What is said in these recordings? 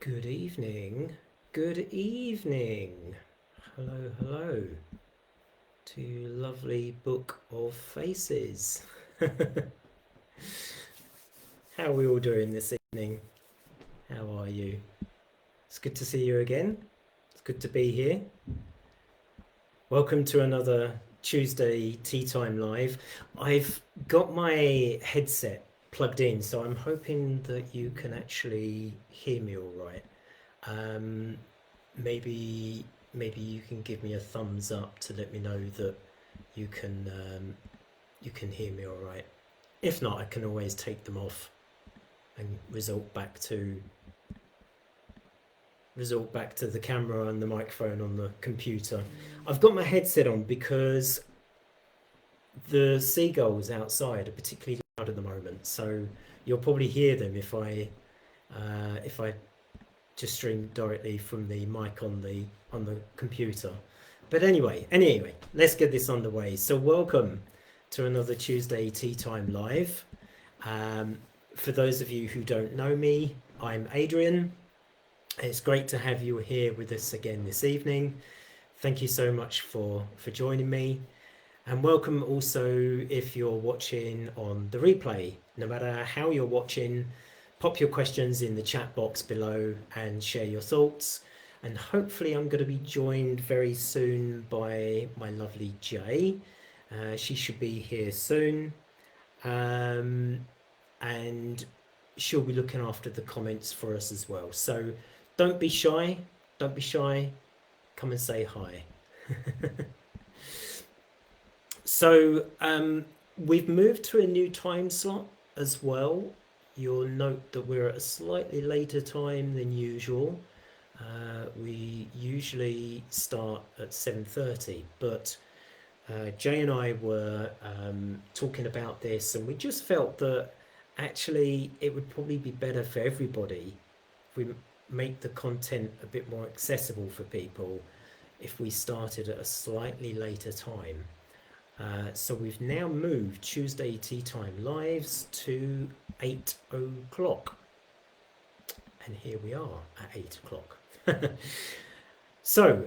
Good evening. Good evening. Hello, hello to lovely book of faces. How are we all doing this evening? How are you? It's good to see you again. It's good to be here. Welcome to another Tuesday Teatime Live. I've got my headset plugged in, so I'm hoping that you can actually hear me all right. Um, maybe you can give me a thumbs up to let me know that you can you can hear me all right. If not, I can always take them off and resort back to the camera and the microphone on the computer. I've got my headset on because the seagulls outside are particularly loud at the moment, so you'll probably hear them if I just stream directly from the mic on the computer. But anyway, let's get this underway. So welcome to another Tuesday Teatime Live. For those of you who don't know me, I'm Adrian. It's great to have you here with us again this evening. Thank you so much for joining me. And welcome also if you're watching on the replay. No matter how you're watching, pop your questions in the chat box below and share your thoughts. And hopefully I'm going to be joined very soon by my lovely Jay. She should be here soon. And she'll be looking after the comments for us as well. So don't be shy. Don't be shy. Come and say hi. So we've moved to a new time slot as well. You'll note that we're at a slightly later time than usual. We usually start at 7:30, but Jay and I were talking about this, and we just felt that actually it would probably be better for everybody if we make the content a bit more accessible for people if we started at a slightly later time. So we've now moved Tuesday Teatime Lives to 8 o'clock. And here we are at 8 o'clock. So,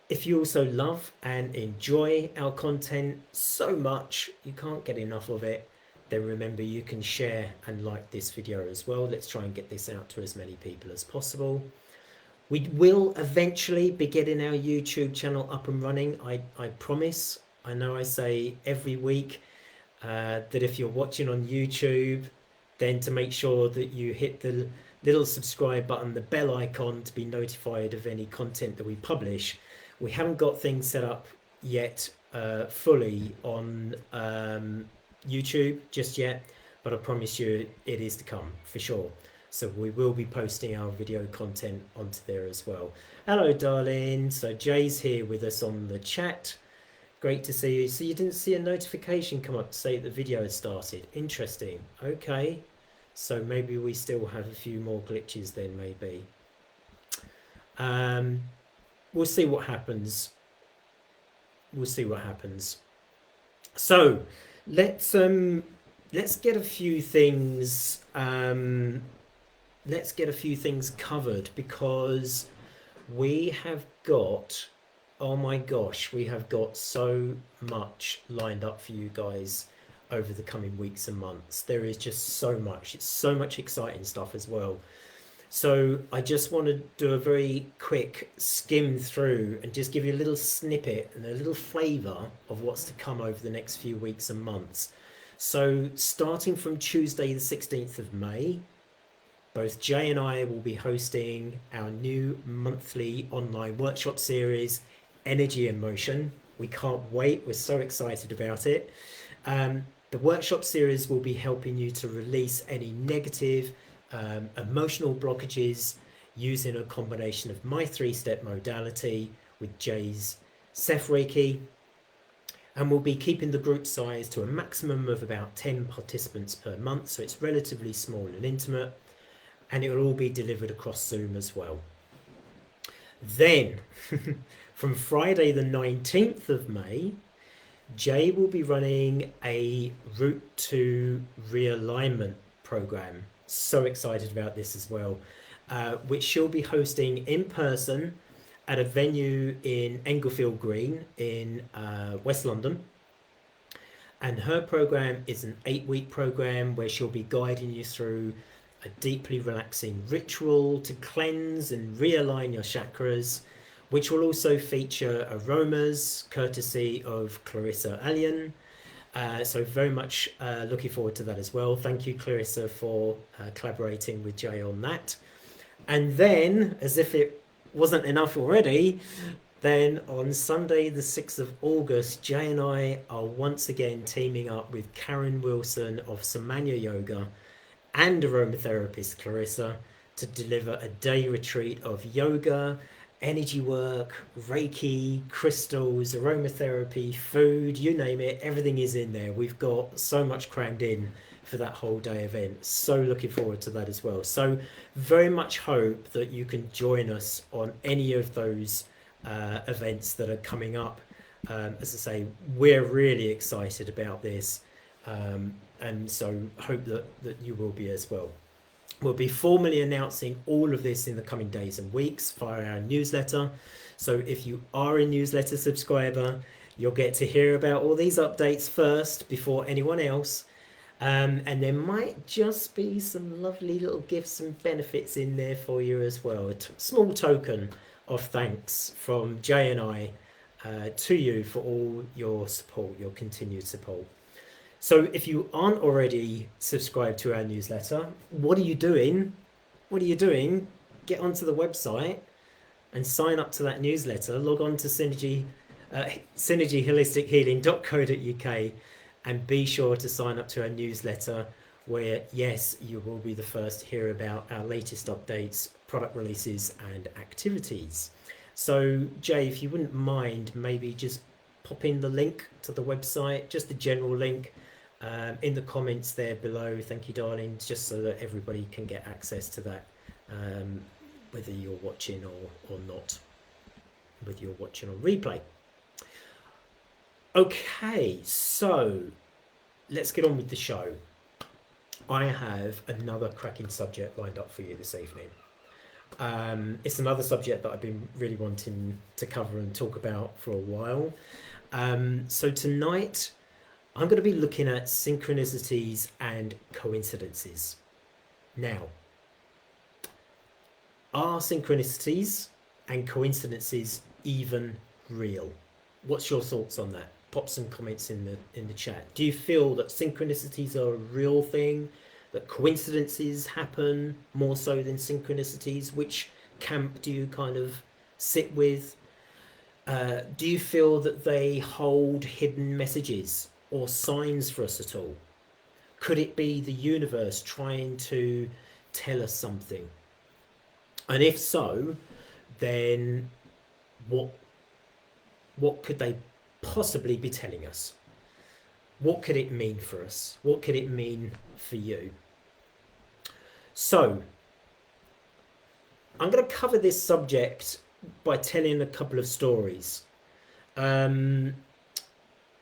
if you also love and enjoy our content so much, you can't get enough of it, then remember you can share and like this video as well. Let's try and get this out to as many people as possible. We will eventually be getting our YouTube channel up and running. I promise. I know I say every week that if you're watching on YouTube, then to make sure that you hit the little subscribe button, the bell icon, to be notified of any content that we publish. We haven't got things set up yet fully on YouTube just yet, but I promise you it is to come for sure. So we will be posting our video content onto there as well. Hello, darling. So Jay's here with us on the chat. Great to see you. So you didn't see a notification come up to say the video had started. Interesting. Okay. So maybe we still have a few more glitches then, maybe. We'll see what happens. We'll see what happens. So let's get a few things let's get a few things covered, because we have got, oh my gosh, we have got so much lined up for you guys over the coming weeks and months. There is just so much. It's so much exciting stuff as well. So I just want to do a very quick skim through and just give you a little snippet and a little flavour of what's to come over the next few weeks and months. So starting from Tuesday the 16th of May, both Jay and I will be hosting our new monthly online workshop series, Energy and Motion. We can't wait. We're so excited about it. The workshop series will be helping you to release any negative emotional blockages using a combination of my 3-step modality with Jay's Ceph Reiki. And we'll be keeping the group size to a maximum of about 10 participants per month. So it's relatively small and intimate. And it will all be delivered across Zoom as well. Then, from Friday the 19th of May, Jay will be running a Route to Realignment program. So excited about this as well, which she'll be hosting in person at a venue in Englefield Green in West London. And her program is an 8-week program where she'll be guiding you through a deeply relaxing ritual to cleanse and realign your chakras, which will also feature aromas courtesy of Clarissa Allian. So very much looking forward to that as well. Thank you, Clarissa, for collaborating with Jay on that. And then, as if it wasn't enough already, then on Sunday, the 6th of August, Jay and I are once again teaming up with Karen Wilson of Samanya Yoga and aromatherapist Clarissa to deliver a day retreat of yoga, energy work, Reiki, crystals, aromatherapy, food, you name it, everything is in there. We've got so much crammed in for that whole day event. So looking forward to that as well. So very much hope that you can join us on any of those events that are coming up. As I say, we're really excited about this, and so hope that you will be as well. We'll be formally announcing all of this in the coming days and weeks via our newsletter. So if you are a newsletter subscriber, you'll get to hear about all these updates first before anyone else. And there might just be some lovely little gifts and benefits in there for you as well. A small token of thanks from Jay and I to you for all your support, your continued support. So if you aren't already subscribed to our newsletter, what are you doing? What are you doing? Get onto the website and sign up to that newsletter. Log on to synergyholistic.healing.co.uk and be sure to sign up to our newsletter where, yes, you will be the first to hear about our latest updates, product releases and activities. So Jay, if you wouldn't mind, maybe just pop in the link to the website, just the general link, in the comments there below. Thank you, darling, just so that everybody can get access to that, whether you're watching or not, whether you're watching on replay. Okay, so let's get on with the show. I have another cracking subject lined up for you this evening. It's another subject that I've been really wanting to cover and talk about for a while. So tonight I'm going to be looking at synchronicities and coincidences. Now, are synchronicities and coincidences even real? What's your thoughts on that? Pop some comments in the chat. Do you feel that synchronicities are a real thing? That coincidences happen more so than synchronicities? Which camp do you kind of sit with? Do you feel that they hold hidden messages or signs for us at all? Could it be the universe trying to tell us something? And if so, then what could they possibly be telling us? What could it mean for us? What could it mean for you? So I'm going to cover this subject by telling a couple of stories.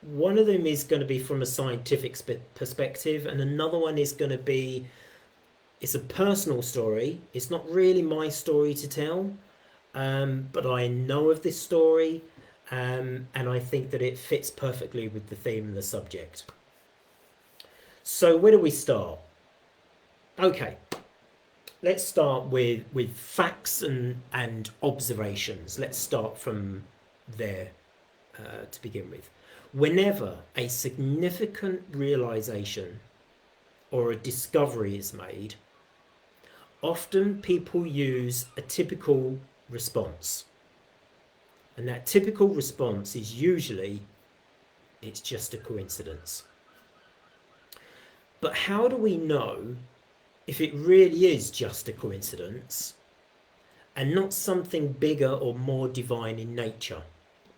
One of them is going to be from a scientific perspective, and another one is going to be, it's a personal story. It's not really my story to tell, but I know of this story, and I think that it fits perfectly with the theme and the subject. So where do we start? Okay, let's start with facts and observations. Let's start from there to begin with. Whenever a significant realization or a discovery is made, often people use a typical response. And that typical response is usually, it's just a coincidence. But how do we know if it really is just a coincidence and not something bigger or more divine in nature,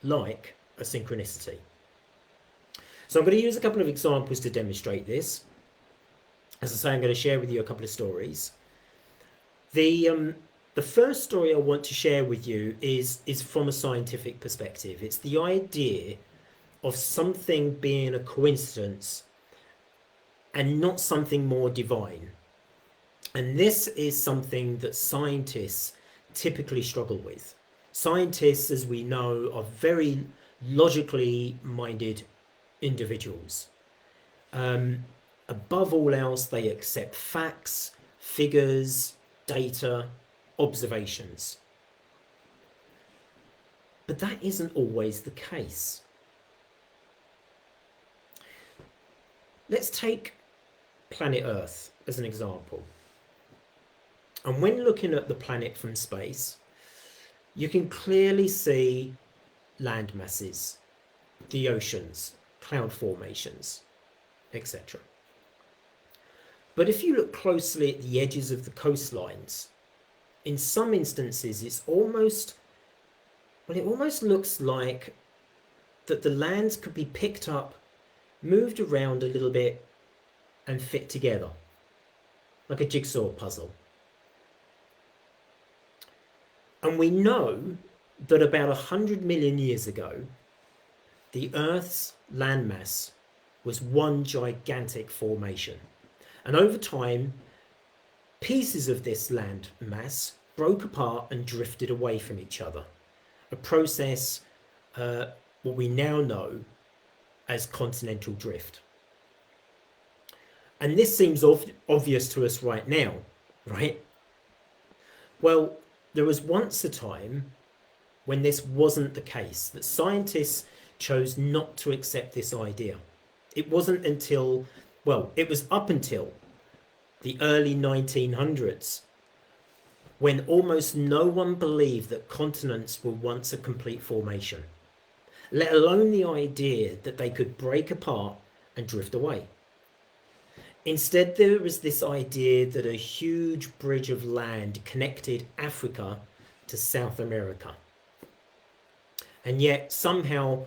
like a synchronicity? So I'm going to use a couple of examples to demonstrate this. As I say, I'm going to share with you a couple of stories. The first story I want to share with you is from a scientific perspective. It's the idea of something being a coincidence and not something more divine. And this is something that scientists typically struggle with. Scientists, as we know, are very logically minded individuals. Above all else, they accept facts, figures, data, observations. But that isn't always the case. Let's take planet Earth as an example. And when looking at the planet from space, you can clearly see land masses, the oceans, cloud formations, etc. But if you look closely at the edges of the coastlines, in some instances it almost looks like that the lands could be picked up, moved around a little bit, and fit together, like a jigsaw puzzle. And we know that about 100 million years ago, the Earth's landmass was one gigantic formation. And over time, pieces of this land mass broke apart and drifted away from each other. A process, what we now know as continental drift. And this seems obvious to us right now, right? Well, there was once a time when this wasn't the case, that scientists chose not to accept this idea. It wasn't until, it was up until the early 1900s when almost no one believed that continents were once a complete formation, let alone the idea that they could break apart and drift away. Instead, there was this idea that a huge bridge of land connected Africa to South America. And yet, somehow,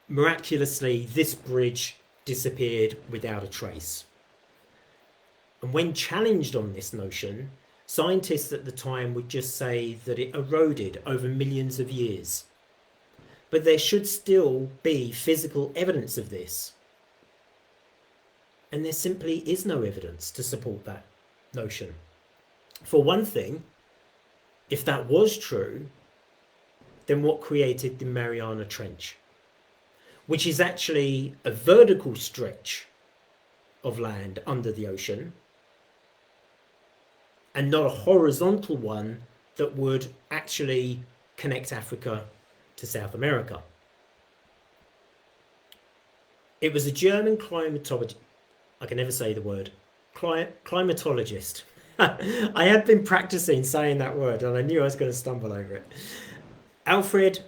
miraculously, this bridge disappeared without a trace. And when challenged on this notion, scientists at the time would just say that it eroded over millions of years. But there should still be physical evidence of this. And there simply is no evidence to support that notion. For one thing, if that was true, then what created the Mariana Trench? Which is actually a vertical stretch of land under the ocean, and not a horizontal one that would actually connect Africa to South America. It was a German climatologist, I can never say the word, climatologist. I had been practicing saying that word and I knew I was going to stumble over it. Alfred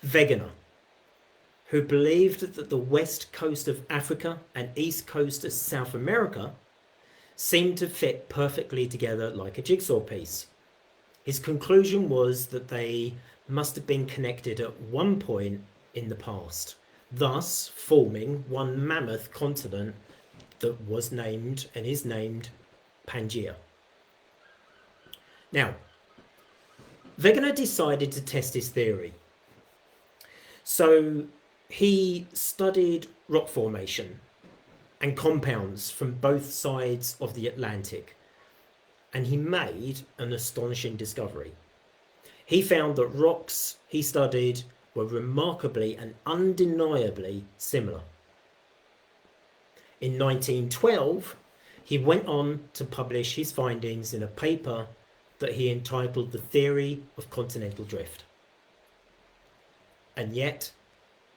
Wegener, who believed that the west coast of Africa and east coast of South America seemed to fit perfectly together like a jigsaw piece. His conclusion was that they must have been connected at one point in the past, thus forming one mammoth continent that was named and is named Pangaea. Now, Wegener decided to test his theory. So he studied rock formation and compounds from both sides of the Atlantic, and he made an astonishing discovery. He found that rocks he studied were remarkably and undeniably similar. In 1912, he went on to publish his findings in a paper that he entitled The Theory of Continental Drift. And yet,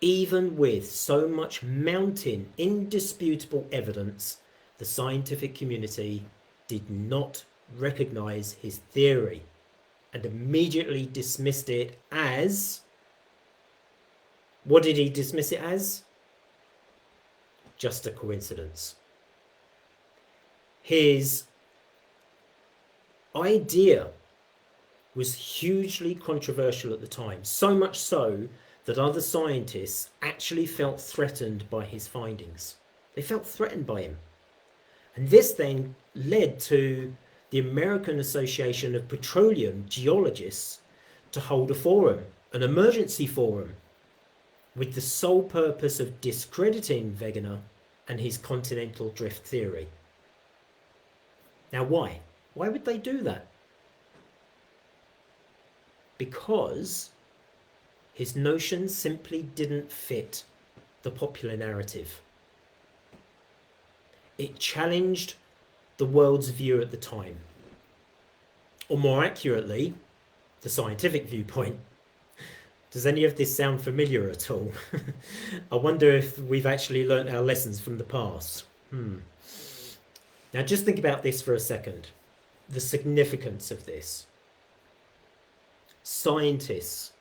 even with so much mounting, indisputable evidence, the scientific community did not recognize his theory and immediately dismissed it as... What did he dismiss it as? Just a coincidence. His idea was hugely controversial at the time, so much so that other scientists actually felt threatened by his findings. They felt threatened by him. And this then led to the American Association of Petroleum Geologists to hold a forum, an emergency forum, with the sole purpose of discrediting Wegener and his continental drift theory. Now, why? Why would they do that? Because his notion simply didn't fit the popular narrative. It challenged the world's view at the time, or more accurately, the scientific viewpoint. Does any of this sound familiar at all? I wonder if we've actually learnt our lessons from the past. Now just think about this for a second. The significance of this. Scientists,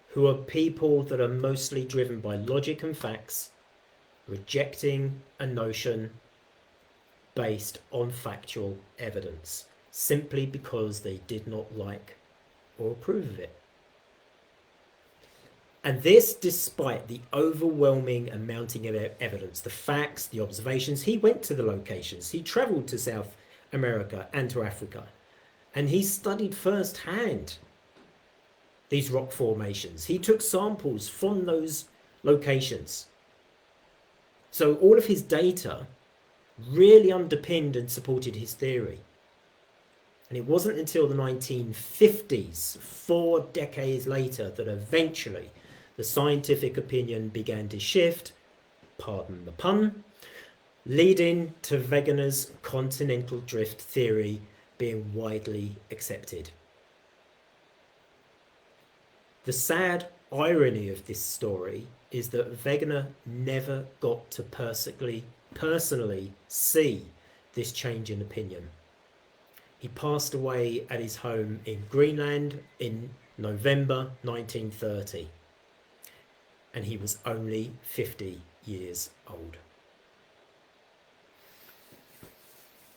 who are people that are mostly driven by logic and facts, rejecting a notion based on factual evidence, simply because they did not like or approve of it. And this despite the overwhelming and mounting evidence, the facts, the observations. He went to the locations. He travelled to South America and to Africa. And he studied firsthand these rock formations. He took samples from those locations. So all of his data really underpinned and supported his theory. And it wasn't until the 1950s, 4 decades later, that eventually the scientific opinion began to shift, pardon the pun, leading to Wegener's continental drift theory being widely accepted. The sad irony of this story is that Wegener never got to personally see this change in opinion. He passed away at his home in Greenland in November 1930, and he was only 50 years old.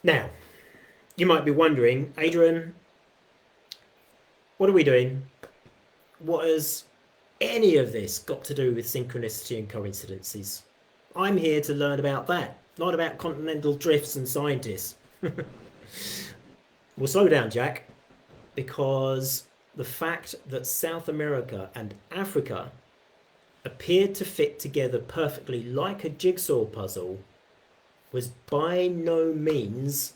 Now, you might be wondering, Adrian, what are we doing? What has any of this got to do with synchronicity and coincidences? I'm here to learn about that, not about continental drifts and scientists. Well, slow down, Jack, because the fact that South America and Africa appeared to fit together perfectly like a jigsaw puzzle was by no means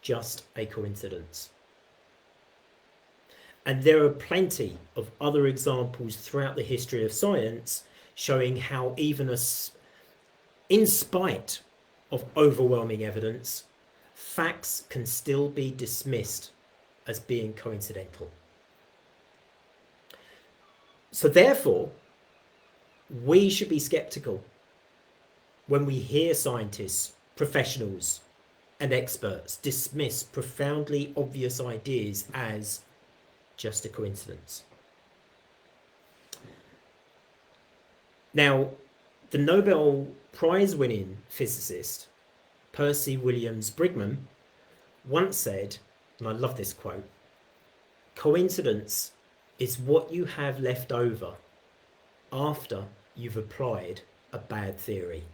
just a coincidence. And there are plenty of other examples throughout the history of science showing how even in spite of overwhelming evidence, facts can still be dismissed as being coincidental. So therefore, we should be skeptical when we hear scientists, professionals, and experts dismiss profoundly obvious ideas as just a coincidence. Now, the Nobel Prize-winning physicist Percy Williams Brigman once said, and I love this quote, "Coincidence is what you have left over after you've applied a bad theory."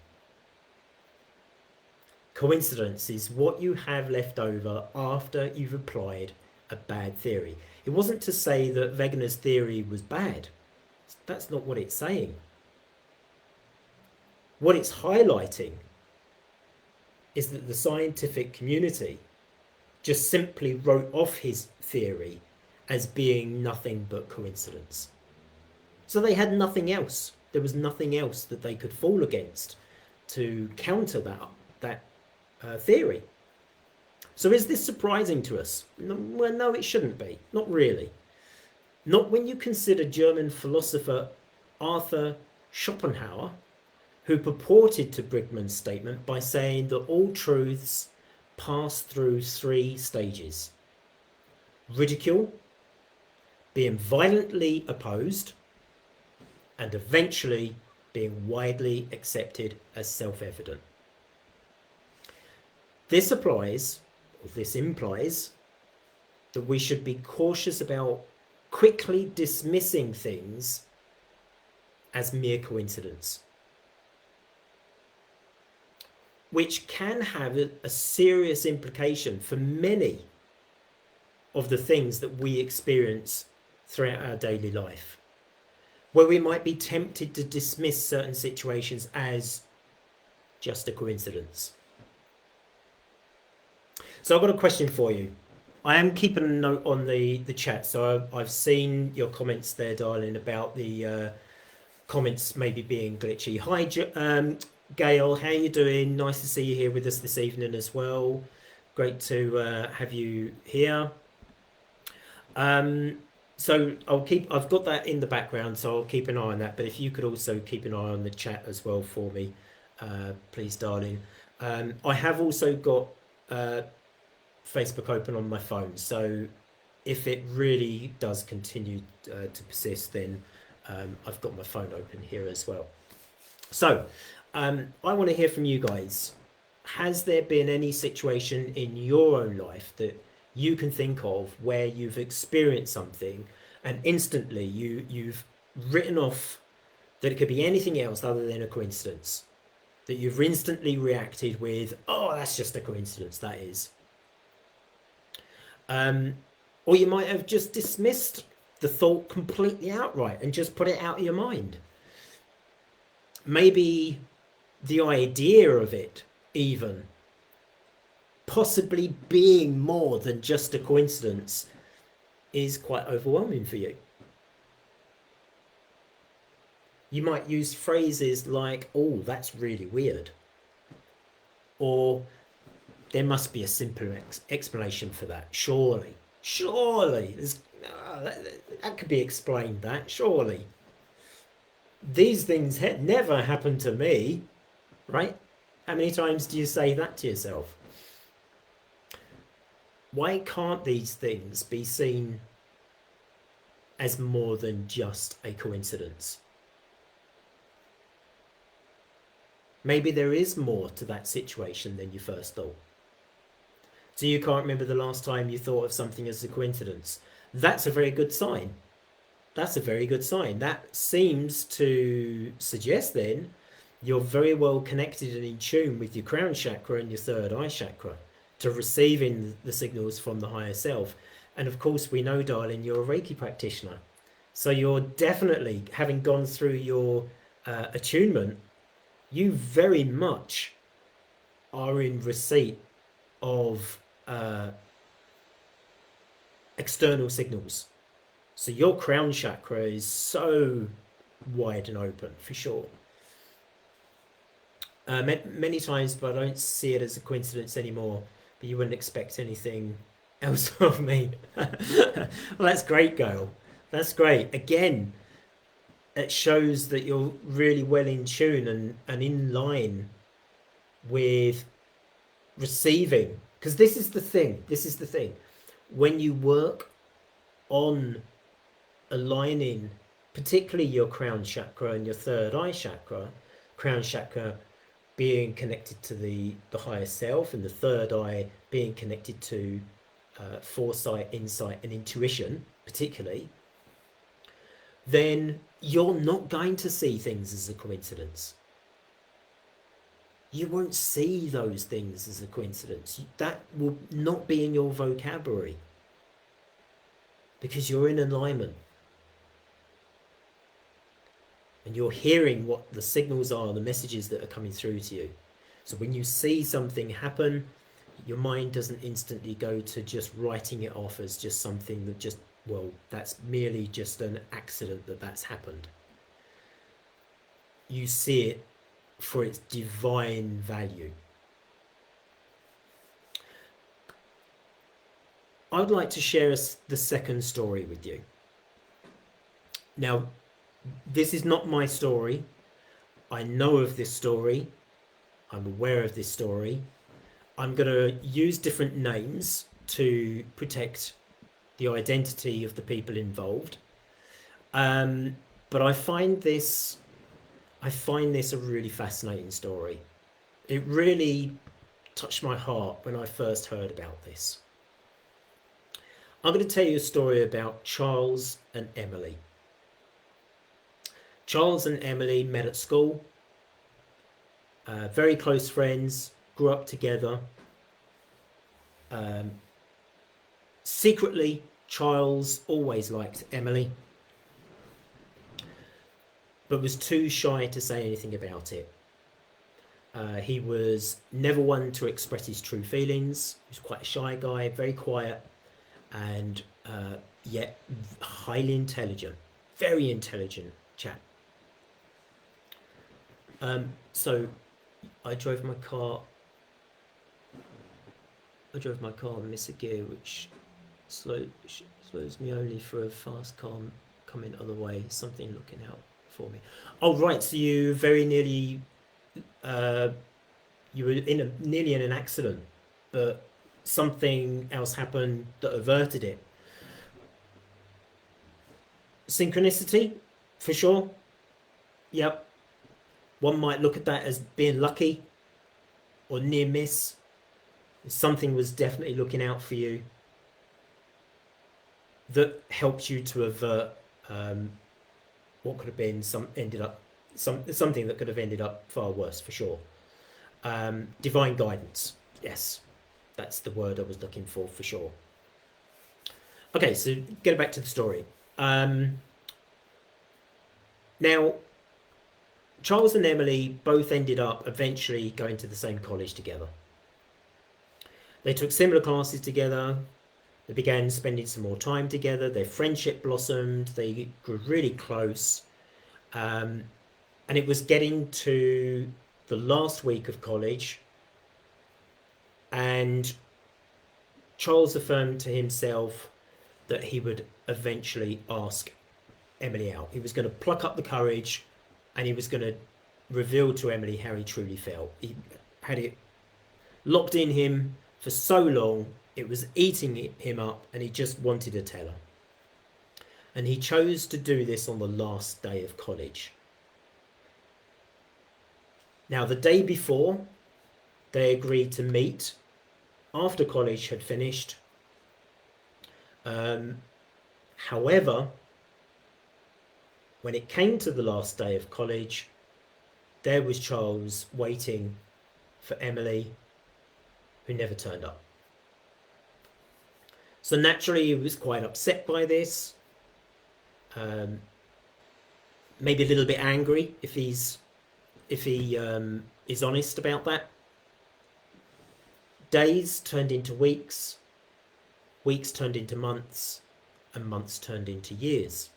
Coincidence is what you have left over after you've applied a bad theory. It wasn't to say that Wegener's theory was bad. That's not what it's saying. What it's highlighting is that the scientific community just simply wrote off his theory as being nothing but coincidence. So they had nothing else. There was nothing else that they could fall against to counter that theory. So is this surprising to us? Well, no, it shouldn't be. Not really. Not when you consider German philosopher Arthur Schopenhauer, who purported to Brigman's statement by saying that all truths pass through 3 stages: ridicule, being violently opposed, and eventually being widely accepted as self-evident. This implies that we should be cautious about quickly dismissing things as mere coincidence, which can have a serious implication for many of the things that we experience throughout our daily life, where we might be tempted to dismiss certain situations as just a coincidence. So I've got a question for you. I am keeping a note on the chat, so I've seen your comments there, darling, about the comments maybe being glitchy. Hi, Gail, how you doing? Nice to see you here with us this evening as well. Great to have you here. So I've got that in the background, so I'll keep an eye on that. But if you could also keep an eye on the chat as well for me, please, darling. I have also got Facebook open on my phone, so if it really does continue to persist, then I've got my phone open here as well. So I want to hear from you guys. Has there been any situation in your own life that you can think of where you've experienced something and instantly you've written off that it could be anything else other than a coincidence? That you've instantly reacted with, oh, that's just a coincidence, that is. Or you might have just dismissed the thought completely outright and just put it out of your mind. Maybe the idea of it even possibly being more than just a coincidence is quite overwhelming for you. You might use phrases like, oh, that's really weird. Or there must be a simpler explanation for that. Surely. That could be explained, that, surely. These things never happened to me, right? How many times do you say that to yourself? Why can't these things be seen as more than just a coincidence? Maybe there is more to that situation than you first thought. So you can't remember the last time you thought of something as a coincidence. That's a very good sign. That's a very good sign. That seems to suggest then you're very well connected and in tune with your crown chakra and your third eye chakra to receiving the signals from the higher self. And of course, we know, darling, you're a Reiki practitioner. So you're definitely, having gone through your attunement, you very much are in receipt of external signals. So your crown chakra is so wide and open, for sure. Many times, but I don't see it as a coincidence anymore. But you wouldn't expect anything else of me. Well, that's great, Gail. That's great. Again, it shows that you're really well in tune and in line with receiving. Because this is the thing. This is the thing. When you work on aligning, particularly your crown chakra and your third eye chakra, crown chakra being connected to the higher self and the third eye being connected to foresight, insight and intuition particularly, then you're not going to see things as a coincidence. You won't see those things as a coincidence. That will not be in your vocabulary because you're in alignment. And you're hearing what the signals are, the messages that are coming through to you. So when you see something happen, your mind doesn't instantly go to just writing it off as just something that just, well, that's merely just an accident that's happened. You see it for its divine value. I would like to share the second story with you. Now, this is not my story. I know of this story. I'm aware of this story. I'm going to use different names to protect the identity of the people involved. But I find this a really fascinating story. It really touched my heart when I first heard about this. I'm going to tell you a story about Charles and Emily. Charles and Emily met at school, very close friends, grew up together. Secretly, Charles always liked Emily, but was too shy to say anything about it. He was never one to express his true feelings. He was quite a shy guy, very quiet, and yet highly intelligent, very intelligent chap. So I drove my car. I drove my car and miss a gear, which slows me only for a fast car coming other way. Something looking out for me. Oh right, so you very nearly you were nearly in an accident, but something else happened that averted it. Synchronicity, for sure. Yep. One might look at that as being lucky or near miss. Something was definitely looking out for you that helped you to avert what could have been something that could have ended up far worse, for sure. Divine guidance. Yes, that's the word I was looking for sure. Okay, so get back to the story. Now, Charles and Emily both ended up eventually going to the same college together. They took similar classes together. They began spending some more time together. Their friendship blossomed. They grew really close. And it was getting to the last week of college. And Charles affirmed to himself that he would eventually ask Emily out. He was going to pluck up the courage and he was going to reveal to Emily how he truly felt. He had it locked in him for so long, it was eating him up, and he just wanted to tell her. And he chose to do this on the last day of college. Now, the day before, they agreed to meet after college had finished. However, when it came to the last day of college, there was Charles waiting for Emily, who never turned up. So naturally, he was quite upset by this. Maybe a little bit angry if he is honest about that. Days turned into weeks, weeks turned into months, and months turned into years.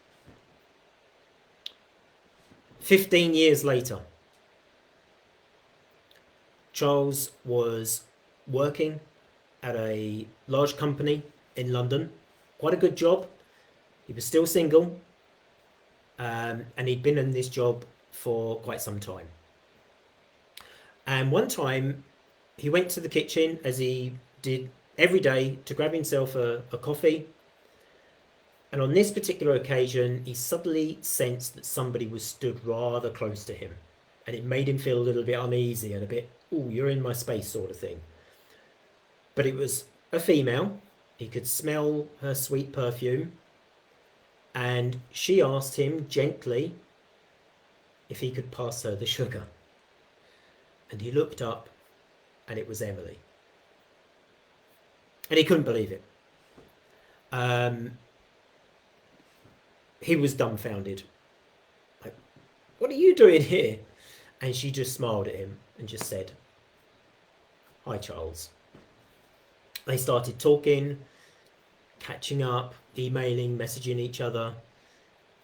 15 years later, Charles was working at a large company in London, quite a good job. He was still single, and he'd been in this job for quite some time. And one time he went to the kitchen, as he did every day, to grab himself a coffee. And on this particular occasion, he suddenly sensed that somebody was stood rather close to him. And it made him feel a little bit uneasy and a bit, oh, you're in my space sort of thing. But it was a female. He could smell her sweet perfume. And she asked him gently if he could pass her the sugar. And he looked up, and it was Emily. And he couldn't believe it. He was dumbfounded. Like, what are you doing here? And she just smiled at him and just said, hi, Charles. They started talking, catching up, emailing, messaging each other,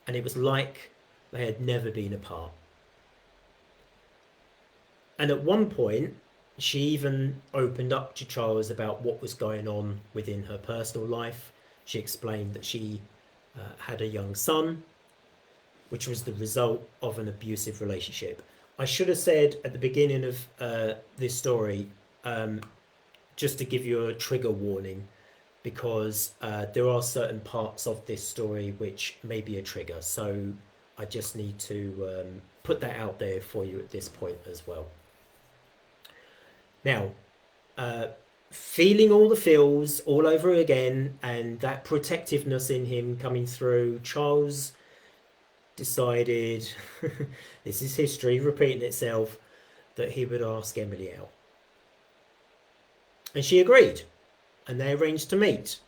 and it was like they had never been apart. And at one point, she even opened up to Charles about what was going on within her personal life. She explained that she had a young son, which was the result of an abusive relationship. I should have said at the beginning of this story, just to give you a trigger warning, because there are certain parts of this story which may be a trigger. So I just need to put that out there for you at this point as well. Now, feeling all the feels all over again, and that protectiveness in him coming through, Charles decided, this is history repeating itself, that he would ask Emily out. And she agreed, and they arranged to meet.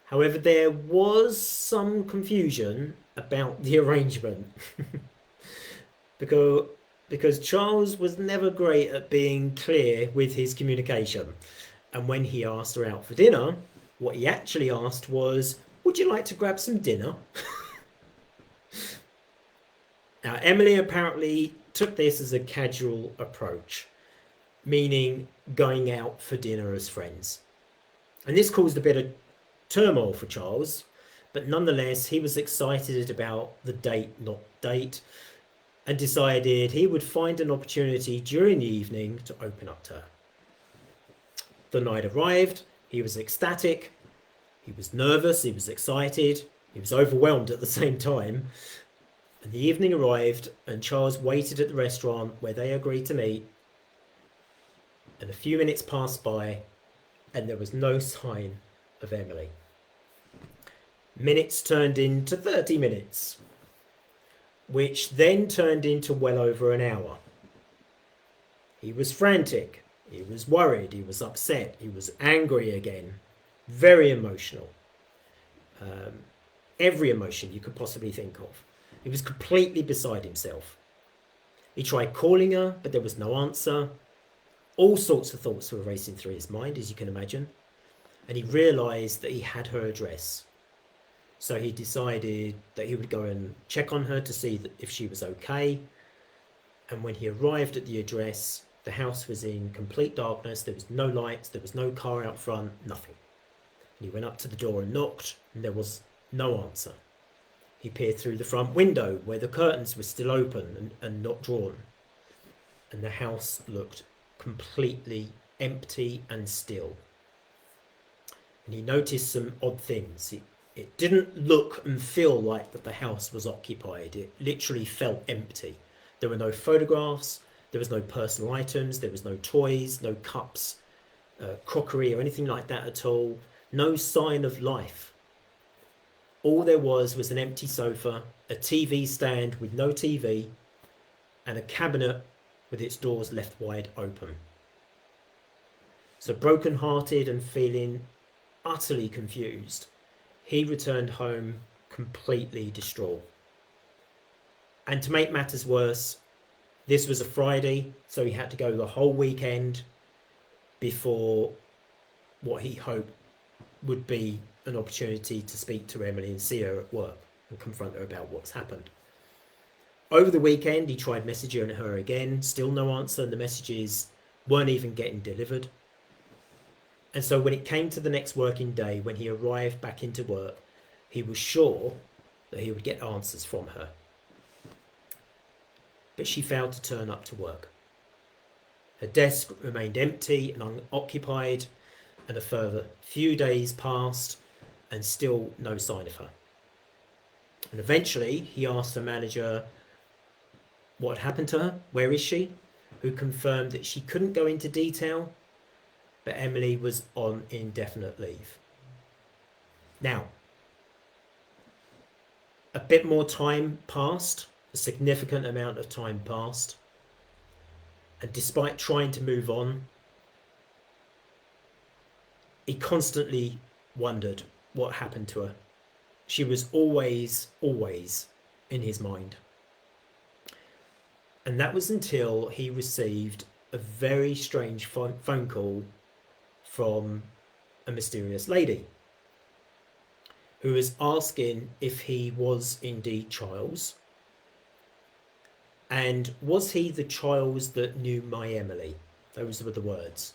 However, there was some confusion about the arrangement. because Charles was never great at being clear with his communication. And when he asked her out for dinner, what he actually asked was, "Would you like to grab some dinner?" Now, Emily apparently took this as a casual approach, meaning going out for dinner as friends. And this caused a bit of turmoil for Charles, but nonetheless, he was excited about the date, not date, and decided he would find an opportunity during the evening to open up to her. The night arrived, he was ecstatic, he was nervous, he was excited, he was overwhelmed at the same time. And the evening arrived, and Charles waited at the restaurant where they agreed to meet. And a few minutes passed by, and there was no sign of Emily. Minutes turned into 30 minutes, which then turned into well over an hour. He was frantic, he was worried, he was upset, he was angry again, very emotional. Every emotion you could possibly think of. He was completely beside himself. He tried calling her, but there was no answer. All sorts of thoughts were racing through his mind, as you can imagine. And he realised that he had her address. So he decided that he would go and check on her to see if she was okay. And when he arrived at the address, the house was in complete darkness. There was no lights, there was no car out front, nothing. And he went up to the door and knocked, and there was no answer. He peered through the front window where the curtains were still open and not drawn. And the house looked completely empty and still. And he noticed some odd things. It didn't look and feel like that the house was occupied. It literally felt empty. There were no photographs, there was no personal items, there was no toys, no cups, crockery or anything like that at all. No sign of life. All there was an empty sofa, a TV stand with no TV, and a cabinet with its doors left wide open. So broken-hearted and feeling utterly confused, he returned home completely distraught. And to make matters worse, this was a Friday, so he had to go the whole weekend before what he hoped would be an opportunity to speak to Emily and see her at work and confront her about what's happened. Over the weekend, he tried messaging her again, still no answer, and the messages weren't even getting delivered. And so when it came to the next working day, when he arrived back into work, he was sure that he would get answers from her. But she failed to turn up to work. Her desk remained empty and unoccupied, and a further few days passed and still no sign of her. And eventually he asked her manager what happened to her, where is she, who confirmed that she couldn't go into detail, but Emily was on indefinite leave. Now, a bit more time passed, a significant amount of time passed, and despite trying to move on, he constantly wondered what happened to her. She was always in his mind. And that was until he received a very strange phone call from a mysterious lady who was asking if he was indeed Charles, and was he the Charles that knew my Emily? Those were the words.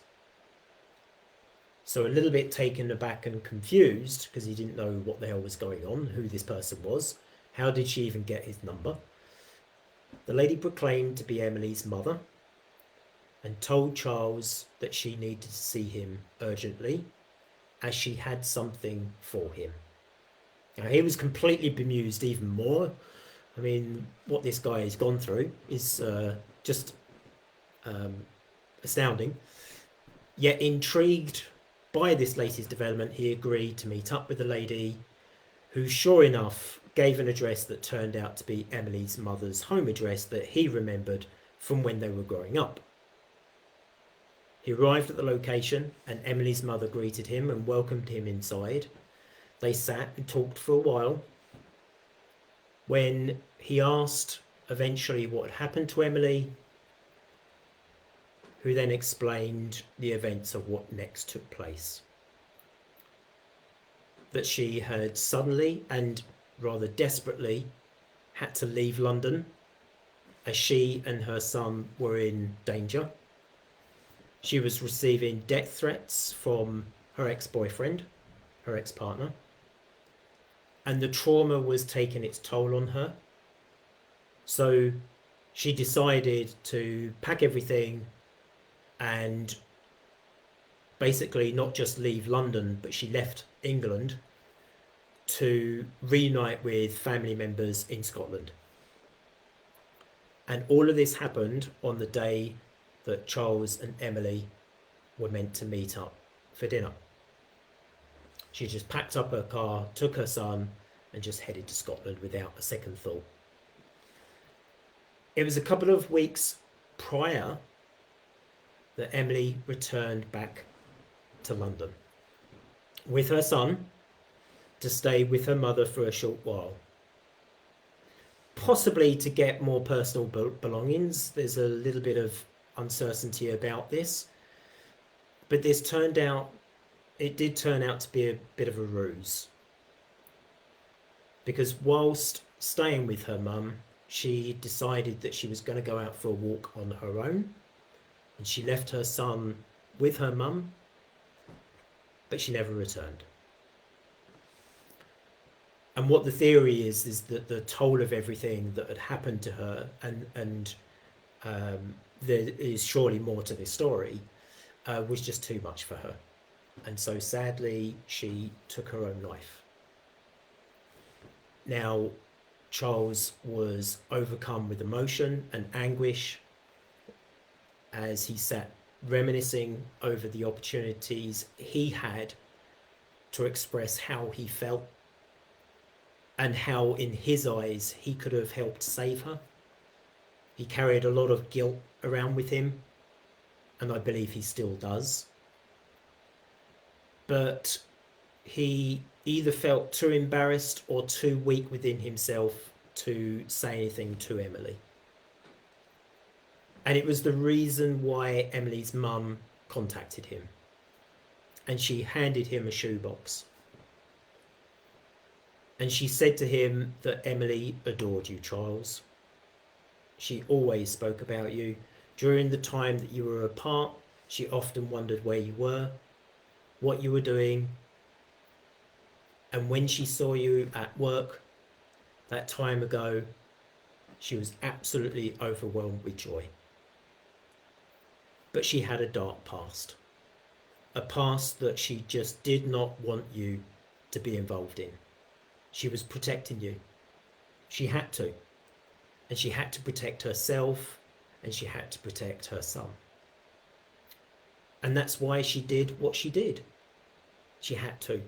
So a little bit taken aback and confused, because he didn't know what the hell was going on, who this person was. How did she even get his number? The lady proclaimed to be Emily's mother and told Charles that she needed to see him urgently, as she had something for him. Now, he was completely bemused even more. I mean, what this guy has gone through is just astounding. Yet intrigued by this latest development, he agreed to meet up with the lady, who sure enough gave an address that turned out to be Emily's mother's home address that he remembered from when they were growing up. He arrived at the location and Emily's mother greeted him and welcomed him inside. They sat and talked for a while. When he asked eventually what had happened to Emily, who then explained the events of what next took place. That she had suddenly and rather desperately had to leave London as she and her son were in danger. She was receiving death threats from her ex-boyfriend, her ex-partner, and the trauma was taking its toll on her. So she decided to pack everything and basically not just leave London, but she left England to reunite with family members in Scotland. And all of this happened on the day that Charles and Emily were meant to meet up for dinner. She just packed up her car, took her son, and just headed to Scotland without a second thought. It was a couple of weeks prior that Emily returned back to London with her son to stay with her mother for a short while, possibly to get more personal belongings. There's a little bit of uncertainty about this, but it did turn out to be a bit of a ruse, because whilst staying with her mum, she decided that she was going to go out for a walk on her own, and she left her son with her mum, but she never returned. And what the theory is that the toll of everything that had happened to her, and there is surely more to this story, was just too much for her. And so sadly, she took her own life. Now, Charles was overcome with emotion and anguish as he sat reminiscing over the opportunities he had to express how he felt and how, in his eyes, he could have helped save her. He carried a lot of guilt around with him, and I believe he still does. But he either felt too embarrassed or too weak within himself to say anything to Emily. And it was the reason why Emily's mum contacted him, and she handed him a shoebox. And she said to him that Emily adored you, Charles. She always spoke about you. During the time that you were apart, she often wondered where you were, what you were doing. And when she saw you at work that time ago, she was absolutely overwhelmed with joy. But she had a dark past, a past that she just did not want you to be involved in. She was protecting you. She had to. And she had to protect herself, and she had to protect her son. And that's why she did what she did. She had to.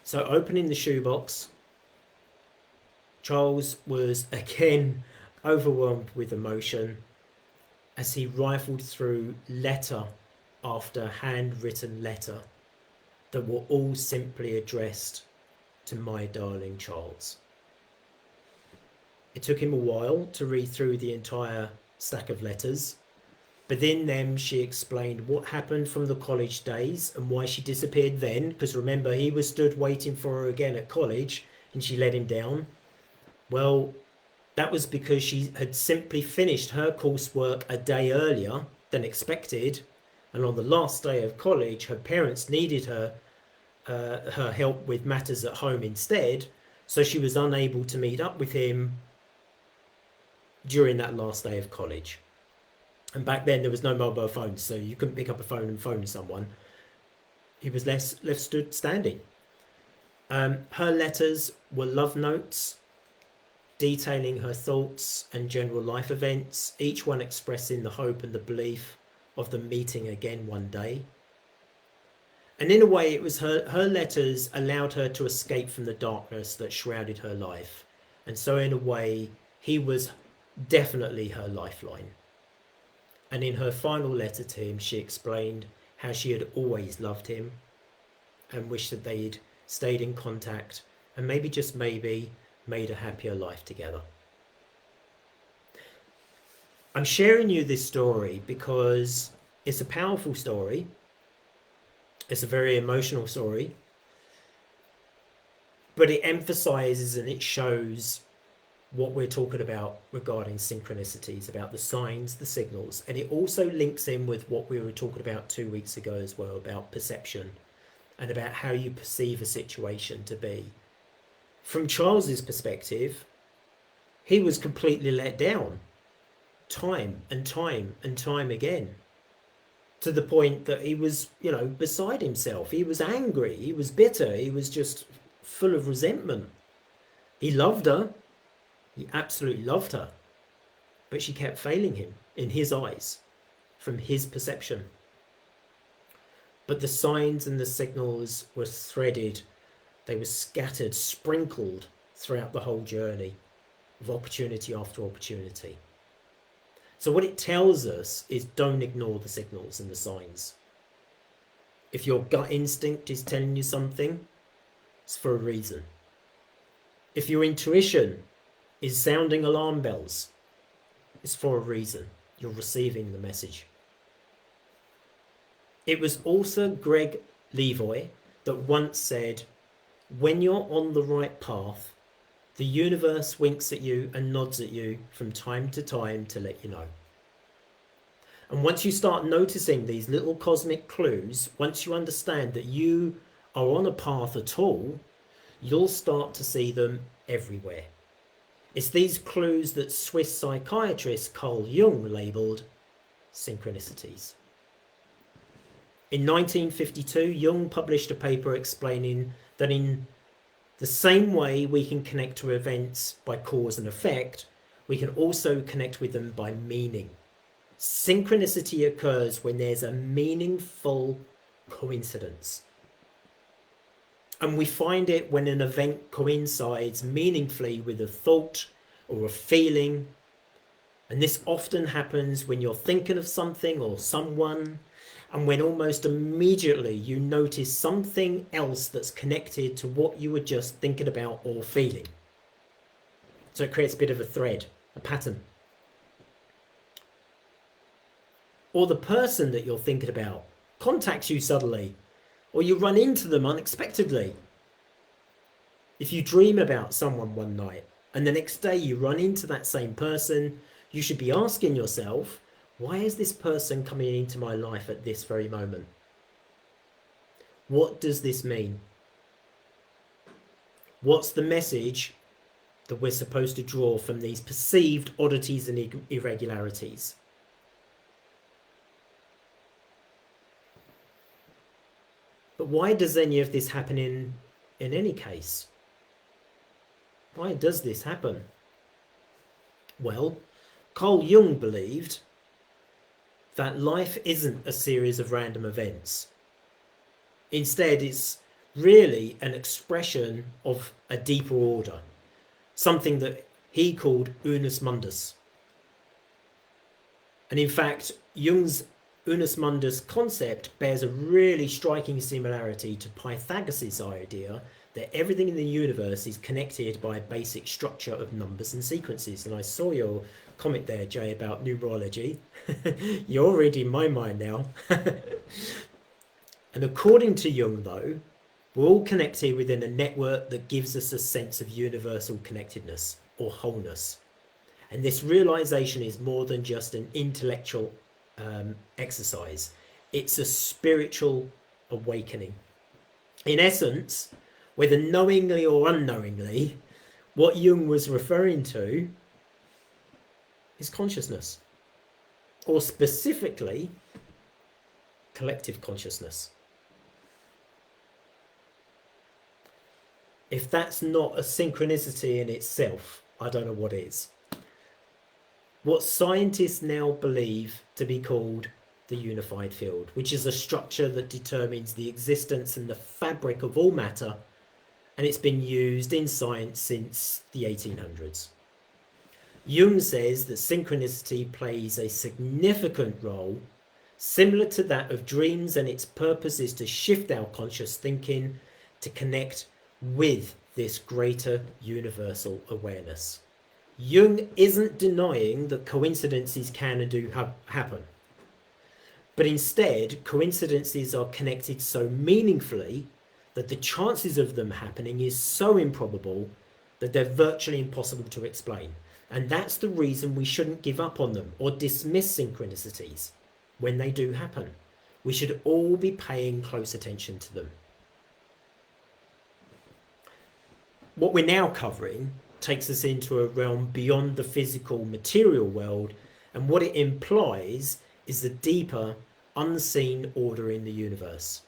So opening the shoebox, Charles was again overwhelmed with emotion as he rifled through letter after handwritten letter that were all simply addressed to my darling Charles. It took him a while to read through the entire stack of letters, but in them she explained what happened from the college days and why she disappeared then, because remember, he was stood waiting for her again at college and she let him down. Well, that was because she had simply finished her coursework a day earlier than expected, and on the last day of college her parents needed her help with matters at home instead, so she was unable to meet up with him during that last day of college. And back then there was no mobile phones, so you couldn't pick up a phone and phone someone. He was left stood standing. Her letters were love notes detailing her thoughts and general life events, each one expressing the hope and the belief of them meeting again one day. And in a way, it was her letters allowed her to escape from the darkness that shrouded her life. And so in a way, he was definitely her lifeline. And in her final letter to him, she explained how she had always loved him and wished that they'd stayed in contact and maybe, just maybe, made a happier life together. I'm sharing you this story because it's a powerful story. It's a very emotional story, but it emphasizes and it shows what we're talking about regarding synchronicities, about the signs, the signals, and it also links in with what we were talking about 2 weeks ago as well, about perception and about how you perceive a situation to be. From Charles's perspective, he was completely let down time and time and time again, to the point that he was, beside himself. He was angry, he was bitter, he was just full of resentment. He loved her, he absolutely loved her, but she kept failing him in his eyes, from his perception. But the signs and the signals were threaded, they were scattered, sprinkled throughout the whole journey of opportunity after opportunity. So what it tells us is, don't ignore the signals and the signs. If your gut instinct is telling you something, it's for a reason. If your intuition is sounding alarm bells, it's for a reason. You're receiving the message. It was author Greg Levoy that once said, when you're on the right path, the universe winks at you and nods at you from time to time to let you know. And once you start noticing these little cosmic clues, once you understand that you are on a path at all, you'll start to see them everywhere. It's these clues that Swiss psychiatrist Carl Jung labelled synchronicities. In 1952, Jung published a paper explaining that in the same way we can connect to events by cause and effect, we can also connect with them by meaning. Synchronicity occurs when there's a meaningful coincidence. And we find it when an event coincides meaningfully with a thought or a feeling. And this often happens when you're thinking of something or someone, and when almost immediately you notice something else that's connected to what you were just thinking about or feeling. So it creates a bit of a thread, a pattern. Or the person that you're thinking about contacts you suddenly, or you run into them unexpectedly. If you dream about someone one night and the next day you run into that same person, you should be asking yourself, why is this person coming into my life at this very moment? What does this mean? What's the message that we're supposed to draw from these perceived oddities and irregularities? But why does any of this happen in any case? Why does this happen? Well, Carl Jung believed that life isn't a series of random events. Instead, it's really an expression of a deeper order, something that he called unus mundus. And in fact, Jung's unus mundus concept bears a really striking similarity to Pythagoras' idea that everything in the universe is connected by a basic structure of numbers and sequences. And I saw your comment there, Jay, about numerology. You're reading my mind now. And according to Jung, though, we're all connected within a network that gives us a sense of universal connectedness or wholeness. And this realization is more than just an intellectual exercise. It's a spiritual awakening. In essence, whether knowingly or unknowingly, what Jung was referring to is consciousness, or specifically collective consciousness. If that's not a synchronicity in itself, I don't know what is. What scientists now believe to be called the unified field, which is a structure that determines the existence and the fabric of all matter, and it's been used in science since the 1800s. Jung says that synchronicity plays a significant role similar to that of dreams, and its purpose is to shift our conscious thinking to connect with this greater universal awareness. Jung isn't denying that coincidences can and do happen, but instead, coincidences are connected so meaningfully that the chances of them happening is so improbable that they're virtually impossible to explain. And that's the reason we shouldn't give up on them or dismiss synchronicities when they do happen. We should all be paying close attention to them. What we're now covering takes us into a realm beyond the physical material world, and what it implies is the deeper, unseen order in the universe.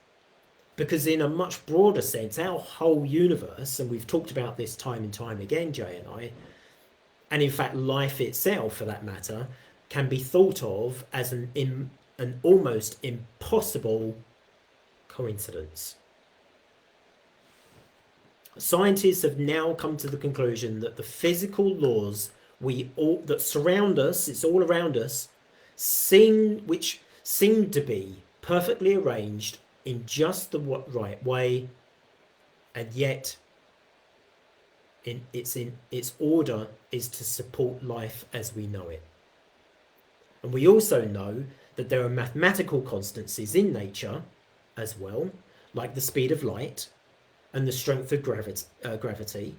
Because in a much broader sense, our whole universe, and we've talked about this time and time again, Jay and I, and in fact life itself for that matter, can be thought of as an almost impossible coincidence. Scientists have now come to the conclusion that the physical laws that surround us, it's all around us, which seem to be perfectly arranged in just the right way, and yet its order is to support life as we know it. And we also know that there are mathematical constancies in nature as well, like the speed of light and the strength of gravity,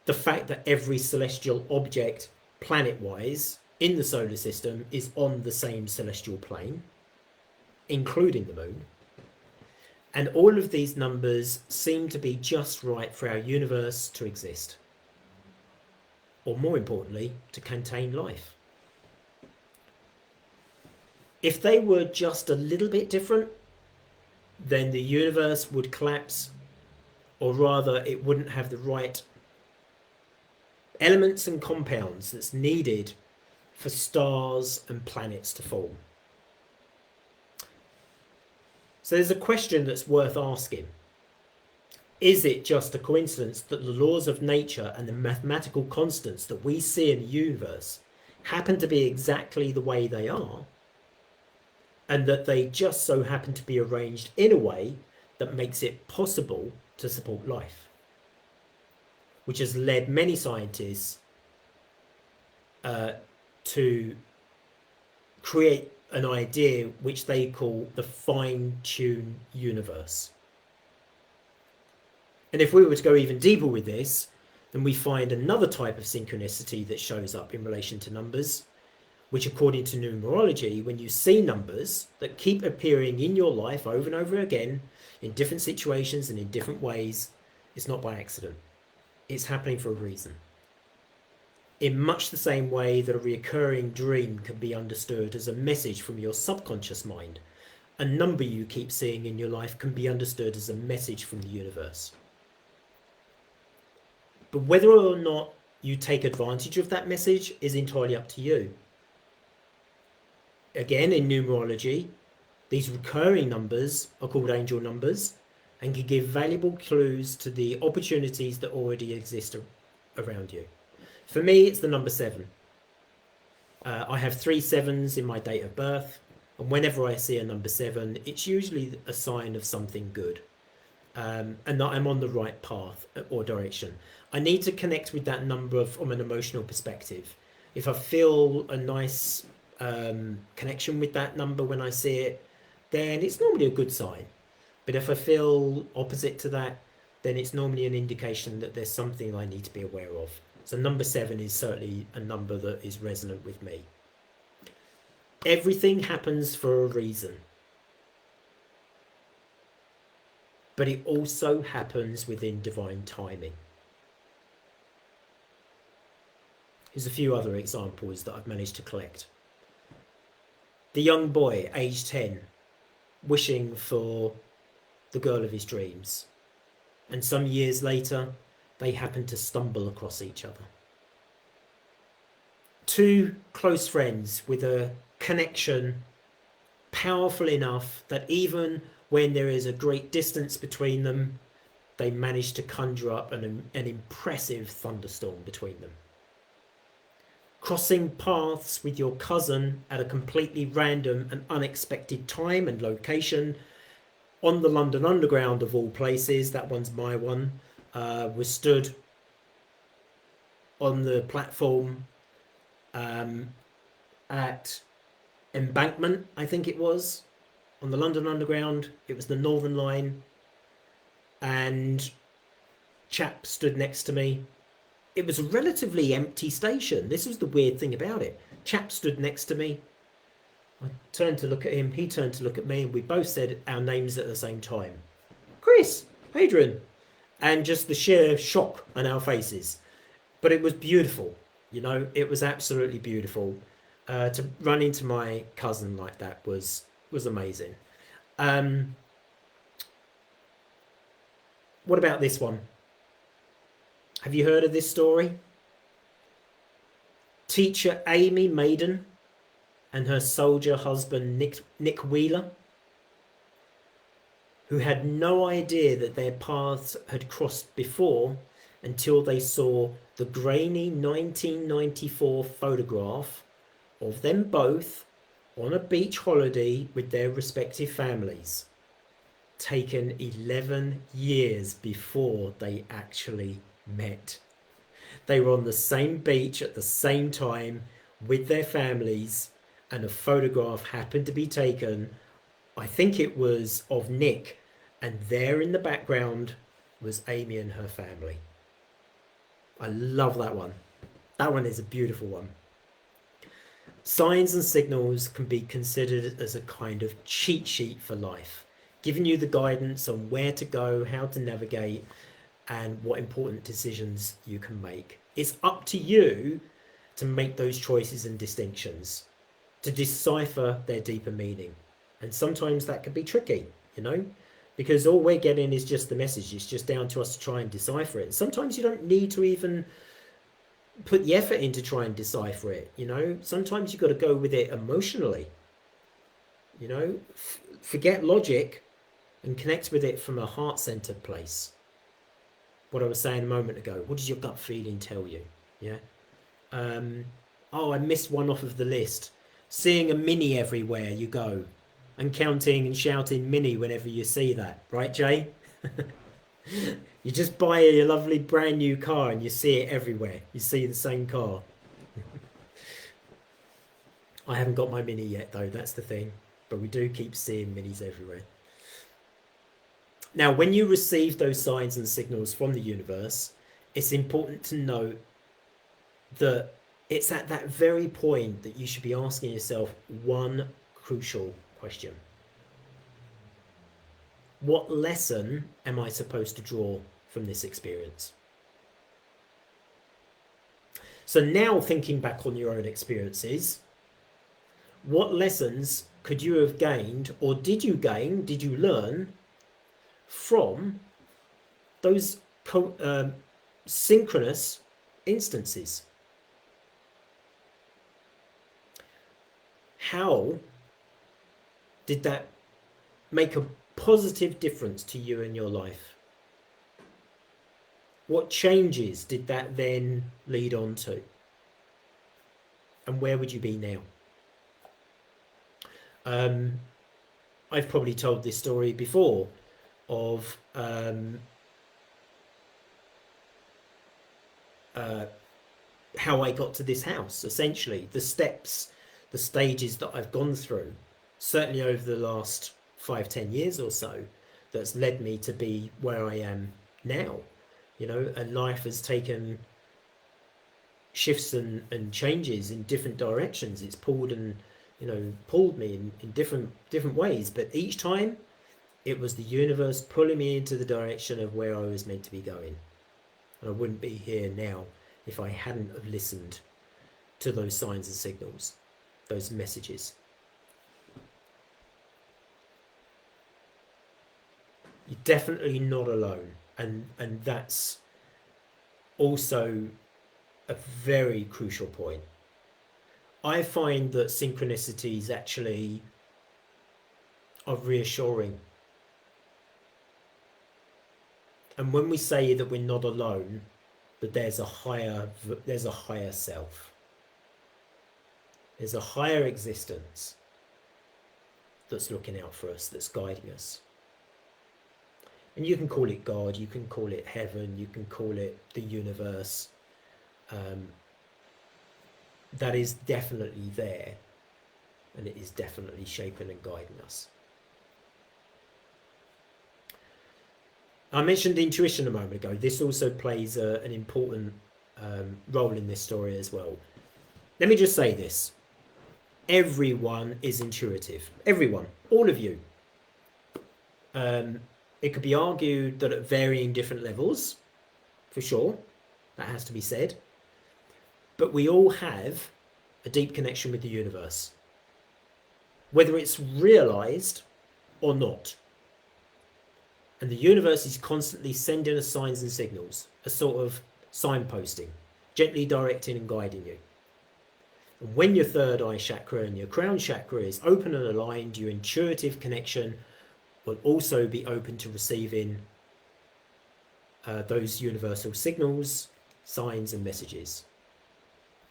the fact that every celestial object, planet-wise, in the solar system is on the same celestial plane, including the moon. And all of these numbers seem to be just right for our universe to exist, or more importantly, to contain life. If they were just a little bit different, then the universe would collapse, or rather it wouldn't have the right elements and compounds that's needed for stars and planets to form. So there's a question that's worth asking. Is it just a coincidence that the laws of nature and the mathematical constants that we see in the universe happen to be exactly the way they are, and that they just so happen to be arranged in a way that makes it possible to support life? Which has led many scientists to create an idea which they call the fine-tuned universe. And if we were to go even deeper with this, then we find another type of synchronicity that shows up in relation to numbers, which according to numerology, when you see numbers that keep appearing in your life over and over again in different situations and in different ways, it's not by accident. It's happening for a reason. In much the same way that a recurring dream can be understood as a message from your subconscious mind, a number you keep seeing in your life can be understood as a message from the universe. But whether or not you take advantage of that message is entirely up to you. Again, in numerology, these recurring numbers are called angel numbers and can give valuable clues to the opportunities that already exist around you. For me, it's the number 7. I have 3 7s in my date of birth, and whenever I see a number 7, it's usually a sign of something good, and that I'm on the right path or direction. I need to connect with that number from an emotional perspective. If I feel a nice connection with that number when I see it, then it's normally a good sign. But if I feel opposite to that, then it's normally an indication that there's something I need to be aware of. So number 7 is certainly a number that is resonant with me. Everything happens for a reason, but it also happens within divine timing. Here's a few other examples that I've managed to collect. The young boy, age 10, wishing for the girl of his dreams, and some years later they happen to stumble across each other. 2 close friends with a connection powerful enough that even when there is a great distance between them, they manage to conjure up an impressive thunderstorm between them. Crossing paths with your cousin at a completely random and unexpected time and location on the London Underground of all places, that one's my one, was stood on the platform at Embankment, I think it was, on the London Underground. It was the Northern Line, and chap stood next to me. It was a relatively empty station. This was the weird thing about it. Chap stood next to me. I turned to look at him. He turned to look at me, and we both said our names at the same time. Chris, Adrian, and just the sheer shock on our faces. But it was beautiful. You know, it was absolutely beautiful. To run into my cousin like that was amazing. What about this one? Have you heard of this story? Teacher Amy Maiden and her soldier husband Nick Wheeler, who had no idea that their paths had crossed before until they saw the grainy 1994 photograph of them both on a beach holiday with their respective families, taken 11 years before they actually met. They were on the same beach at the same time with their families, and a photograph happened to be taken, I think it was of Nick, and there in the background was Amy and her family. I love that one. That one is a beautiful one. Signs and signals can be considered as a kind of cheat sheet for life, giving you the guidance on where to go, how to navigate, and what important decisions you can make. It's up to you to make those choices and distinctions, to decipher their deeper meaning. And sometimes that can be tricky, you know, because all we're getting is just the message. It's just down to us to try and decipher it. And sometimes you don't need to even put the effort in to try and decipher it, you know. Sometimes you've got to go with it emotionally, you know. Forget logic and connect with it from a heart-centered place. What I was saying a moment ago, what does your gut feeling tell you? Yeah. Oh, I missed one off of the list. Seeing a mini everywhere you go and counting and shouting mini whenever you see that, right, Jay? You just buy a lovely brand new car and you see it everywhere. You see the same car. I haven't got my mini yet though, that's the thing. But we do keep seeing minis everywhere. Now, when you receive those signs and signals from the universe, it's important to note that it's at that very point that you should be asking yourself one crucial question. What lesson am I supposed to draw from this experience? So now, thinking back on your own experiences, what lessons could you have gained, or did you learn from those synchronous instances? How did that make a positive difference to you in your life? What changes did that then lead on to? And where would you be now? I've probably told this story before of how I got to this house, essentially, the steps, the stages that I've gone through, certainly over the last 5-10 years or so, that's led me to be where I am now, you know. And life has taken shifts and changes in different directions. It's pulled and, you know, pulled me in different ways, but each time it was the universe pulling me into the direction of where I was meant to be going. And I wouldn't be here now if I hadn't have listened to those signs and signals, those messages. You're definitely not alone, and that's also a very crucial point. I find that synchronicities actually are reassuring. And when we say that we're not alone, that there's a higher self. There's a higher existence that's looking out for us, that's guiding us. And you can call it God, you can call it heaven, you can call it the universe. that is definitely there, and it is definitely shaping and guiding us. I mentioned intuition a moment ago. This also plays an important role in this story as well. Let me just say this. Everyone is intuitive. Everyone. All of you. It could be argued that at varying different levels, for sure. That has to be said. But we all have a deep connection with the universe, whether it's realized or not. And the universe is constantly sending us signs and signals, a sort of signposting, gently directing and guiding you. And when your third eye chakra and your crown chakra is open and aligned, your intuitive connection will also be open to receiving those universal signals, signs and messages.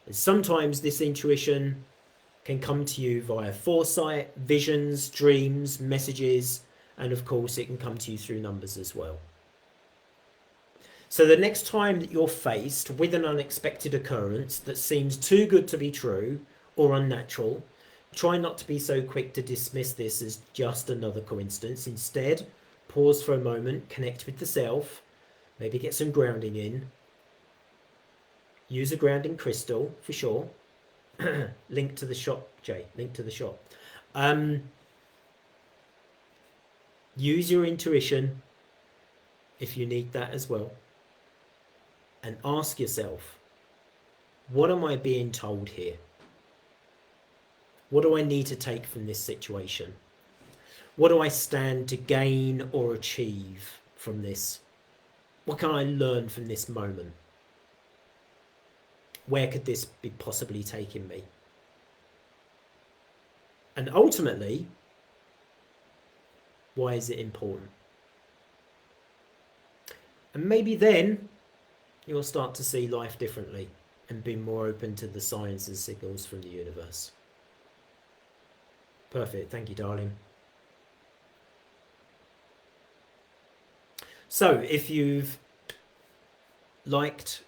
And sometimes this intuition can come to you via foresight, visions, dreams, messages, and of course it can come to you through numbers as well. So the next time that you're faced with an unexpected occurrence that seems too good to be true or unnatural, try not to be so quick to dismiss this as just another coincidence. Instead, pause for a moment, connect with the self, maybe get some grounding in. Use a grounding crystal for sure. Link to the shop, Jay. Link to the shop. Use your intuition if you need that as well. And ask yourself, what am I being told here? What do I need to take from this situation? What do I stand to gain or achieve from this? What can I learn from this moment? Where could this be possibly taking me? And ultimately, why is it important? And maybe then you'll start to see life differently and be more open to the signs and signals from the universe. Perfect. Thank you, darling. So if you've liked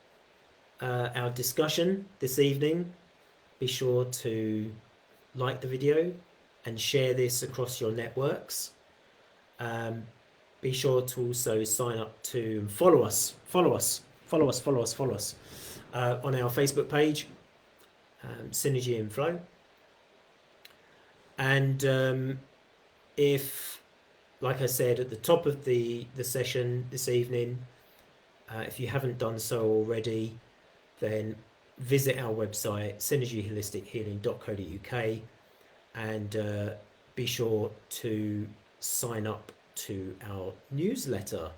our discussion this evening, be sure to like the video and share this across your networks. Be sure to also sign up to follow us on our Facebook page, Synergy and Flow. And if, like I said at the top of the session this evening, if you haven't done so already, then visit our website, synergyholistichealing.co.uk, and be sure to sign up to our newsletter.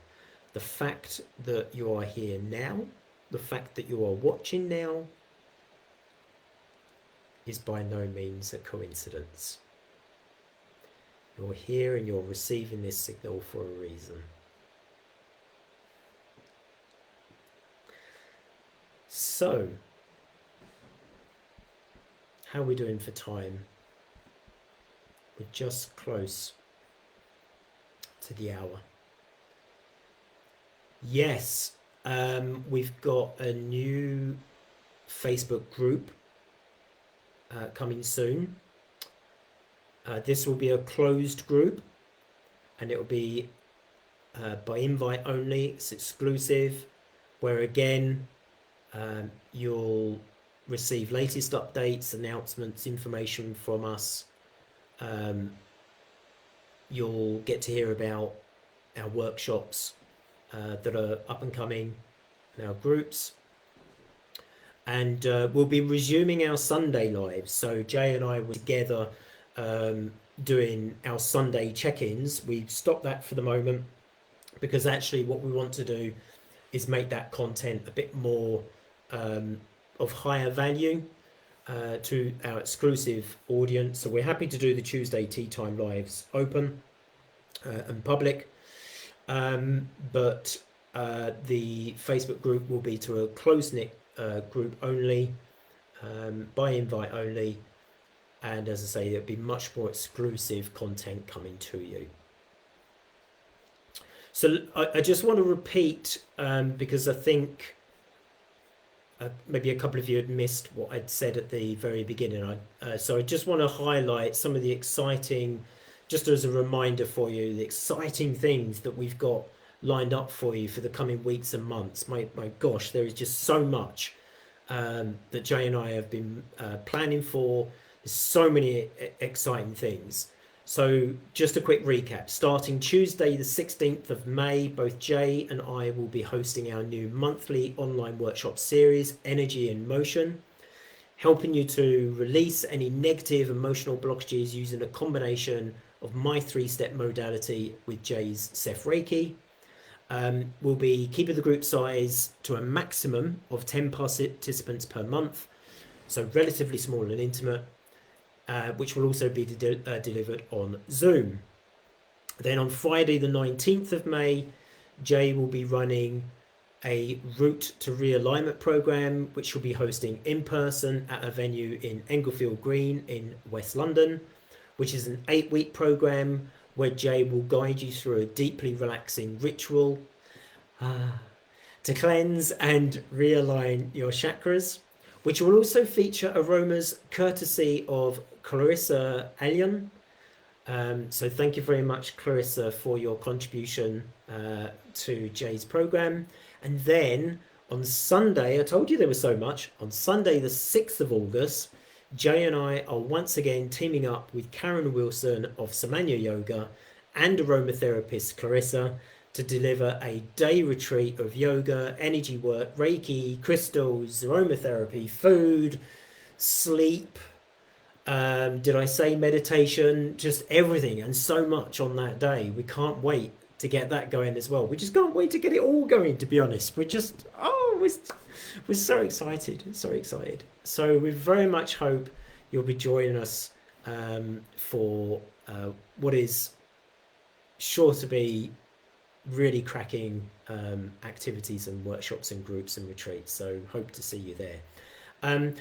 The fact that you are here now, the fact that you are watching now, is by no means a coincidence. You're here and you're receiving this signal for a reason. So, how are we doing for time? We're just close to the hour. Yes, we've got a new Facebook group coming soon. This will be a closed group, and it will be by invite only. It's exclusive, where again you'll receive latest updates, announcements, information from us. You'll get to hear about our workshops that are up and coming in our groups. And we'll be resuming our Sunday lives. So Jay and I were together doing our Sunday check-ins. We've stopped that for the moment because actually what we want to do is make that content a bit more of higher value to our exclusive audience. So we're happy to do the Tuesday Teatime Lives open and public, but the Facebook group will be to a close-knit group only, by invite only, and as I say, there'll be much more exclusive content coming to you. So I just want to repeat, because I think maybe a couple of you had missed what I'd said at the very beginning. So I just want to highlight some of the exciting, just as a reminder for you, the exciting things that we've got lined up for you for the coming weeks and months. My gosh, there is just so much that Jay and I have been planning for. There's so many exciting things. So just a quick recap. Starting Tuesday the 16th of May, both Jay and I will be hosting our new monthly online workshop series, Energy in Motion, helping you to release any negative emotional blockages using a combination of my 3-step modality with Jay's Seth Reiki. We'll be keeping the group size to a maximum of 10 participants per month, so relatively small and intimate, which will also be delivered on Zoom. Then on Friday the 19th of May, Jay will be running a Route to Realignment program, which will be hosting in person at a venue in Englefield Green in West London, which is an 8-week program where Jay will guide you through a deeply relaxing ritual to cleanse and realign your chakras, which will also feature aromas courtesy of Clarissa Allion. So thank you very much, Clarissa, for your contribution to Jay's program. And then on Sunday, I told you there was so much, on Sunday the 6th of August, Jay and I are once again teaming up with Karen Wilson of Samanya Yoga and aromatherapist Clarissa to deliver a day retreat of yoga, energy work, Reiki, crystals, aromatherapy, food, sleep, did I say meditation, just everything and so much on that day. We can't wait to get that going as well. We just can't wait to get it all going, to be honest. We're just, we're so excited, so excited. So we very much hope you'll be joining us for what is sure to be really cracking activities and workshops and groups and retreats. So hope to see you there. I'm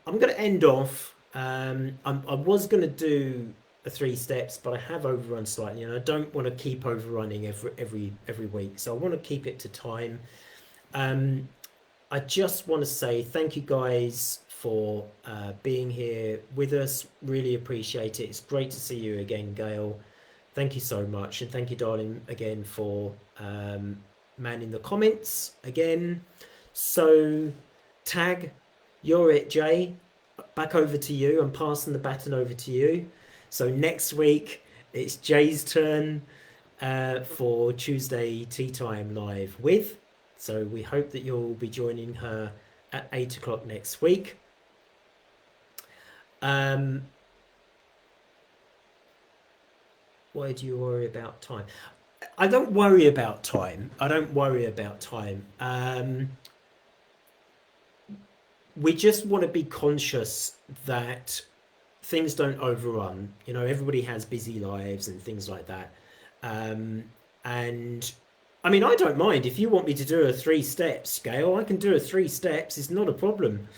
going to end off. I was going to do a 3 steps, but I have overrun slightly, and I don't want to keep overrunning every week. So I want to keep it to time. I just want to say thank you guys for being here with us. Really appreciate it. It's great to see you again, Gail. Thank you so much, and thank you, darling, again for manning the comments again. So, Tag, you're it, Jay. Back over to you. I'm passing the baton over to you. So next week it's Jay's turn for Tuesday Teatime Live with. So we hope that you'll be joining her at 8 o'clock next week. Why do you worry about time? I don't worry about time. I don't worry about time. We just want to be conscious that things don't overrun. You know, everybody has busy lives and things like that. And I mean, I don't mind if you want me to do a 3 step scale. I can do a 3 steps. It's not a problem.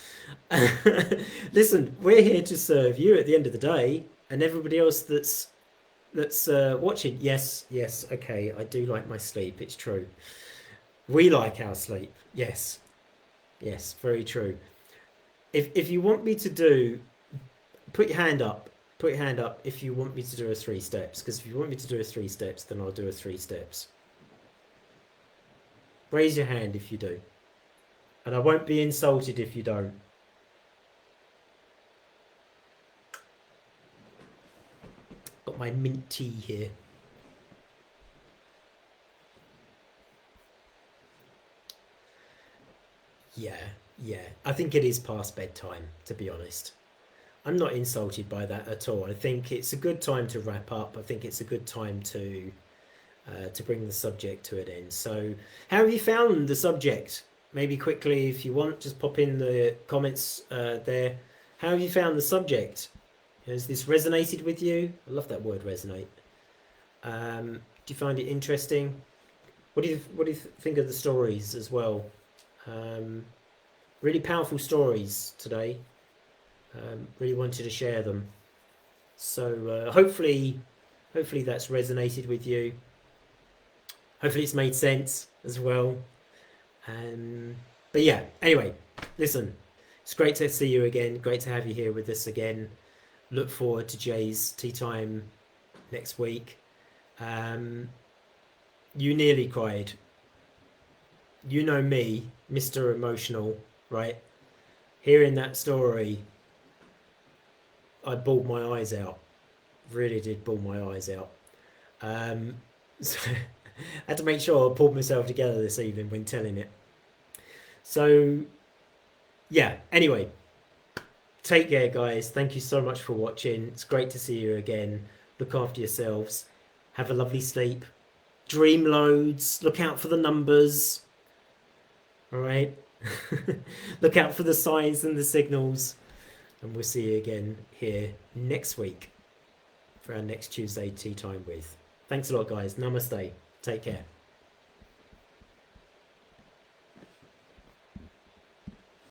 Listen, we're here to serve you at the end of the day, and everybody else that's watching. Yes, okay, I do like my sleep. It's true. We like our sleep. Yes, very true. If you want me to do, put your hand up. Put your hand up if you want me to do a 3 steps. Because if you want me to do a 3 steps, then I'll do a 3 steps. Raise your hand if you do. And I won't be insulted if you don't. Got my mint tea here. Yeah. I think it is past bedtime, to be honest. I'm not insulted by that at all. I think it's a good time to wrap up. I think it's a good time to bring the subject to an end. So how have you found the subject? Maybe quickly, if you want, just pop in the comments there. How have you found the subject? Has this resonated with you? I love that word, resonate. Do you find it interesting? What do you think of the stories as well? Really powerful stories today. Really wanted to share them. So hopefully that's resonated with you. Hopefully it's made sense as well. But yeah, anyway, Listen, it's great to see you again. Great to have you here with us again. Look forward to Jay's tea time next week. Um, you nearly cried. You know me, Mr. Emotional, right? Hearing that story, I bawled my eyes out. Really did bawl my eyes out. So I had to make sure I pulled myself together this evening when telling it. So, yeah, anyway, take care, guys. Thank you so much for watching. It's great to see you again. Look after yourselves. Have a lovely sleep. Dream loads. Look out for the numbers. All right. Look out for the signs and the signals. And we'll see you again here next week for our next Tuesday Tea Time with. Thanks a lot, guys. Namaste. Take care.